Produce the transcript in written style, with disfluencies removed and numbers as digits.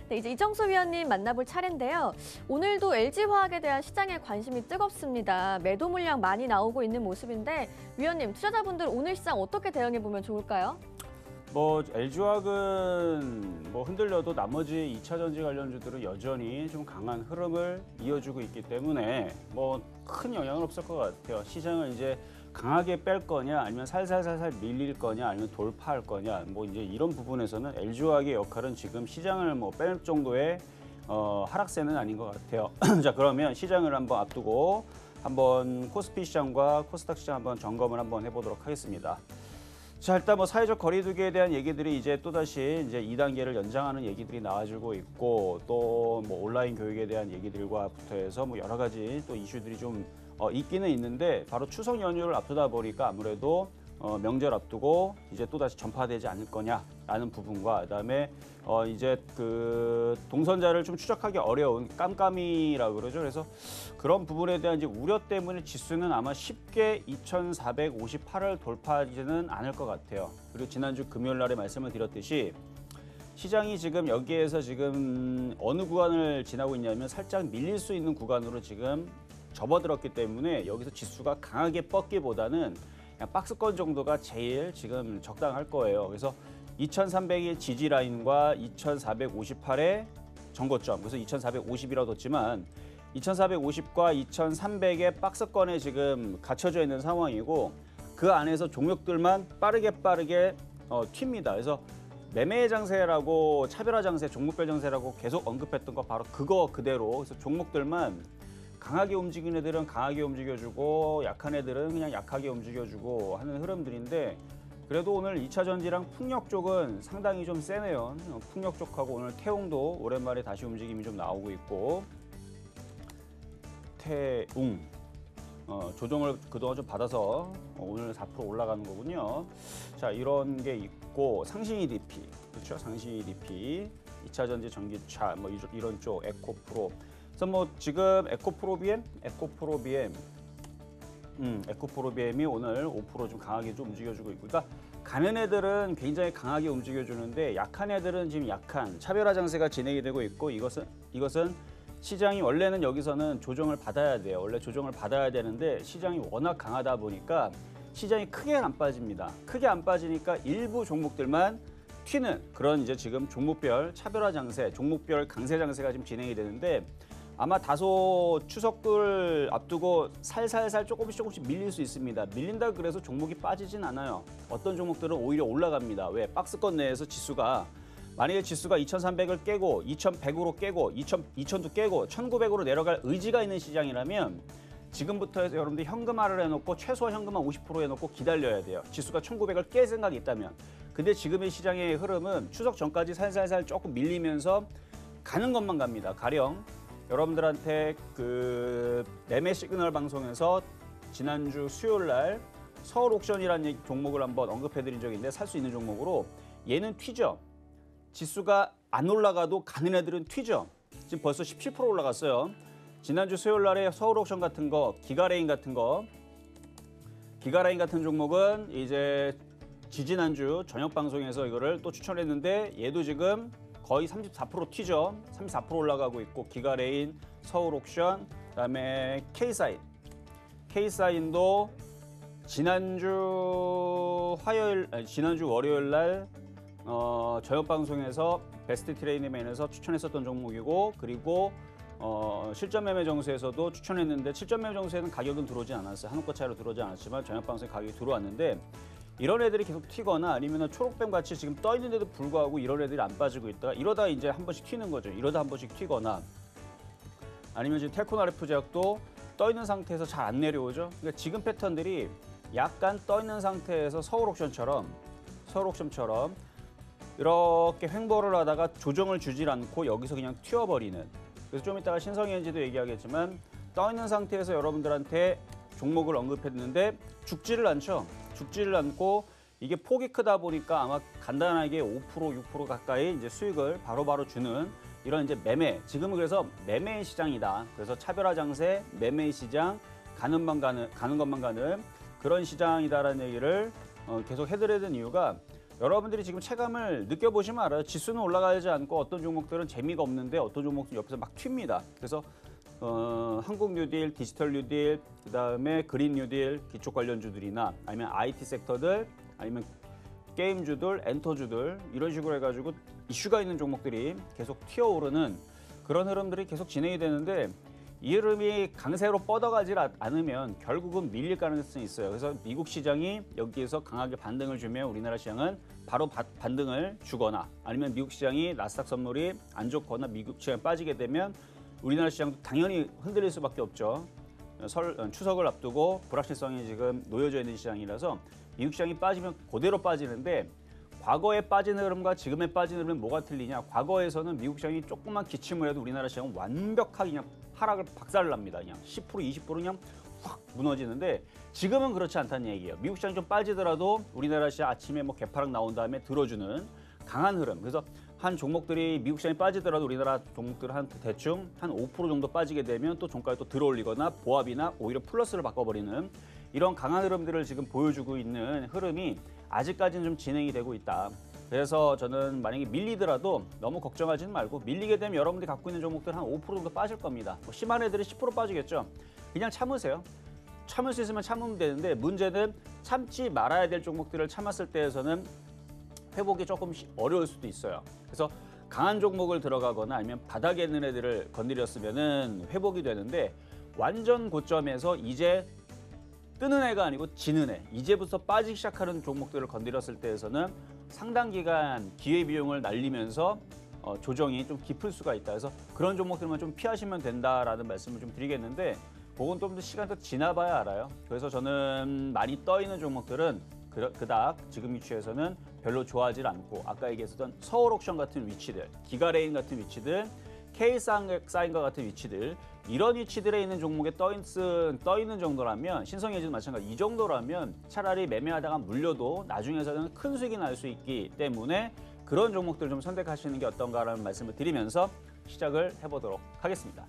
네, 이제 이정수 위원님 만나볼 차례인데요. 오늘도 LG화학에 대한 시장의 관심이 뜨겁습니다. 매도 물량 많이 나오고 있는 모습인데 위원님, 투자자분들 오늘 시장 어떻게 대응해보면 좋을까요? LG화학은 흔들려도 나머지 2차 전지 관련주들은 여전히 좀 강한 흐름을 이어주고 있기 때문에 큰 영향은 없을 것 같아요. 시장을 이제 강하게 뺄 거냐, 아니면 살살살살 밀릴 거냐, 아니면 돌파할 거냐, 이제 이런 부분에서는 LG화학의 역할은 지금 시장을 뺄 정도의 하락세는 아닌 것 같아요. 자, 그러면 시장을 한번 앞두고 한번 코스피 시장과 코스닥 시장 한번 점검을 한번 해보도록 하겠습니다. 자, 일단 사회적 거리두기에 대한 얘기들이 이제 또다시 이제 2단계를 연장하는 얘기들이 나와주고 있고, 또 온라인 교육에 대한 얘기들과부터 해서 여러 가지 또 이슈들이 좀 있기는 있는데, 바로 추석 연휴를 앞두다 보니까 아무래도 명절 앞두고 이제 또다시 전파되지 않을 거냐라는 부분과, 그다음에 이제 그 동선자를 좀 추적하기 어려운 깜깜이라고 그러죠. 그래서 그런 부분에 대한 이제 우려 때문에 지수는 아마 쉽게 2,458을 돌파하지는 않을 것 같아요. 그리고 지난주 금요일 날에 말씀을 드렸듯이 시장이 지금 여기에서 지금 어느 구간을 지나고 있냐면 살짝 밀릴 수 있는 구간으로 지금 접어들었기 때문에 여기서 지수가 강하게 뻗기보다는 그냥 박스권 정도가 제일 지금 적당할 거예요. 그래서 2,300의 지지 라인과 2,458의 전고점, 그래서 2,450이라고 뒀지만 2,450과 2,300의 박스권에 지금 갇혀져 있는 상황이고, 그 안에서 종목들만 빠르게 튑니다. 그래서 매매 장세라고, 차별화 장세, 종목별 장세라고 계속 언급했던 거 바로 그거 그대로. 그래서 종목들만 강하게 움직이는 애들은 강하게 움직여주고, 약한 애들은 그냥 약하게 움직여주고 하는 흐름들인데, 그래도 오늘 2차 전지랑 풍력 쪽은 상당히 좀 세네요. 풍력 쪽하고 오늘 태웅도 오랜만에 다시 움직임이 좀 나오고 있고, 태웅 조정을 그동안 좀 받아서 오늘 4% 올라가는 거군요. 자, 이런 게 있고, 상신 EDP, 그렇죠? 상신 EDP, 2차 전지 전기차, 이런 쪽, 에코프로. 그래서 지금 에코프로비엠이 오늘 5% 좀 강하게 좀 움직여주고 있고, 그러니까 가는 애들은 굉장히 강하게 움직여주는데 약한 애들은 지금 약한 차별화 장세가 진행이 되고 있고, 이것은 시장이 원래는 여기서는 조정을 받아야 돼요. 원래 조정을 받아야 되는데 시장이 워낙 강하다 보니까 시장이 크게 안 빠집니다. 크게 안 빠지니까 일부 종목들만 튀는 그런 이제 지금 종목별 차별화 장세, 종목별 강세 장세가 지금 진행이 되는데, 아마 다소 추석을 앞두고 살살살 조금씩 밀릴 수 있습니다. 밀린다 그래서 종목이 빠지진 않아요. 어떤 종목들은 오히려 올라갑니다. 왜? 박스권 내에서 지수가, 만약에 지수가 2,300을 깨고 2,100으로 깨고 2,000도 깨고 1,900으로 내려갈 의지가 있는 시장이라면 지금부터 해서 여러분들 현금화를 해놓고 최소 현금화 50% 해놓고 기다려야 돼요. 지수가 1,900을 깰 생각이 있다면. 근데 지금의 시장의 흐름은 추석 전까지 살살살 조금 밀리면서 가는 것만 갑니다. 가령 여러분들한테 그 매매 시그널 방송에서 지난주 수요일 날 서울 옥션이라는 종목을 한번 언급해드린 적이 있는데, 살 수 있는 종목으로 얘는 튀죠. 지수가 안 올라가도 가는 애들은 튀죠. 지금 벌써 17% 올라갔어요. 지난주 수요일 날에 서울 옥션 같은 거, 기가레인 같은 종목은 이제 지지난주 저녁 방송에서 이거를 또 추천했는데, 얘도 지금 거의 34% 튀죠. 34% 올라가고 있고, 기가레인, 서울 옥션, 그다음에 K사인도 지난주 월요일 날 저녁 방송에서 베스트 트레이닝맨에서 추천했었던 종목이고, 그리고 실전 매매 정수에서도 추천했는데, 실전 매매 정수에는 가격은 들어오지 않았어요. 한옥과 차이로 들어오지 않았지만 저녁 방송에 가격이 들어왔는데, 이런 애들이 계속 튀거나 아니면 초록뱀 같이 지금 떠 있는데도 불구하고 이런 애들이 안 빠지고 있다가 이러다 이제 한 번씩 튀는 거죠. 이러다 한 번씩 튀거나, 아니면 지금 텔코나레프 제약도 떠 있는 상태에서 잘 안 내려오죠. 그러니까 지금 패턴들이 약간 떠 있는 상태에서 서울 옥션처럼 이렇게 횡보를 하다가 조정을 주질 않고 여기서 그냥 튀어버리는. 그래서 좀 이따가 신성현지도 얘기하겠지만, 떠 있는 상태에서 여러분들한테 종목을 언급했는데 죽지를 않고, 이게 폭이 크다 보니까 아마 간단하게 5%, 6% 가까이 이제 수익을 바로바로 주는 이런 이제 매매. 지금은 그래서 매매 시장이다. 그래서 차별화 장세, 매매 시장, 가는 것만 가는 그런 시장이다라는 얘기를 계속 해드리는 이유가, 여러분들이 지금 체감을 느껴보시면 알아요. 지수는 올라가지 않고 어떤 종목들은 재미가 없는데 어떤 종목들은 옆에서 막 튑니다. 그래서 한국 뉴딜, 디지털 뉴딜, 그다음에 그린 뉴딜, 기초 관련주들이나 아니면 IT 섹터들, 아니면 게임주들, 엔터주들 이런 식으로 해가지고 이슈가 있는 종목들이 계속 튀어오르는 그런 흐름들이 계속 진행이 되는데 이 흐름이 강세로 뻗어가지 않으면 결국은 밀릴 가능성이 있어요. 그래서 미국 시장이 여기에서 강하게 반등을 주면 우리나라 시장은 바로 반등을 주거나 아니면 미국 시장이 나스닥 선물이 안 좋거나 미국 시장이 빠지게 되면 우리나라 시장도 당연히 흔들릴 수밖에 없죠. 추석을 앞두고 불확실성이 지금 놓여져 있는 시장이라서 미국 시장이 빠지면 그대로 빠지는데 과거에 빠진 흐름과 지금에 빠진 흐름은 뭐가 틀리냐? 과거에서는 미국 시장이 조금만 기침을 해도 우리나라 시장은 완벽하게 그냥 하락을 박살납니다. 그냥 10%, 20% 그냥 확 무너지는데 지금은 그렇지 않다는 얘기예요. 미국 시장이 좀 빠지더라도 우리나라 시장 아침에 뭐 개파락 나온 다음에 들어주는 강한 흐름. 그래서 한 종목들이 미국 시장이 빠지더라도 우리나라 종목들 한 대충 한 5% 정도 빠지게 되면 또 종가에 또 들어올리거나 보합이나 오히려 플러스를 바꿔버리는 이런 강한 흐름들을 지금 보여주고 있는 흐름이 아직까지는 좀 진행이 되고 있다. 그래서 저는 만약에 밀리더라도 너무 걱정하지는 말고 밀리게 되면 여러분들이 갖고 있는 종목들 한 5% 정도 빠질 겁니다. 뭐 심한 애들이 10% 빠지겠죠. 그냥 참으세요. 참을 수 있으면 참으면 되는데 문제는 참지 말아야 될 종목들을 참았을 때에서는 회복이 조금 어려울 수도 있어요. 그래서 강한 종목을 들어가거나 아니면 바닥에 있는 애들을 건드렸으면은 회복이 되는데 완전 고점에서 이제 뜨는 애가 아니고 지는 애, 이제부터 빠지기 시작하는 종목들을 건드렸을 때에서는 상당 기간 기회비용을 날리면서 조정이 좀 깊을 수가 있다. 그래서 그런 종목들만 좀 피하시면 된다라는 말씀을 좀 드리겠는데 그건 좀 더 시간 더 지나봐야 알아요. 그래서 저는 많이 떠 있는 종목들은 그닥 지금 위치에서는 별로 좋아하지 않고 아까 얘기했었던 서울 옥션 같은 위치들, 기가레인 같은 위치들, K사인과 같은 위치들 이런 위치들에 있는 종목에 떠 있는 정도라면 신성예지도 마찬가지 이 정도라면 차라리 매매하다가 물려도 나중에서는 큰 수익이 날 수 있기 때문에 그런 종목들을 좀 선택하시는 게 어떤가라는 말씀을 드리면서 시작을 해보도록 하겠습니다.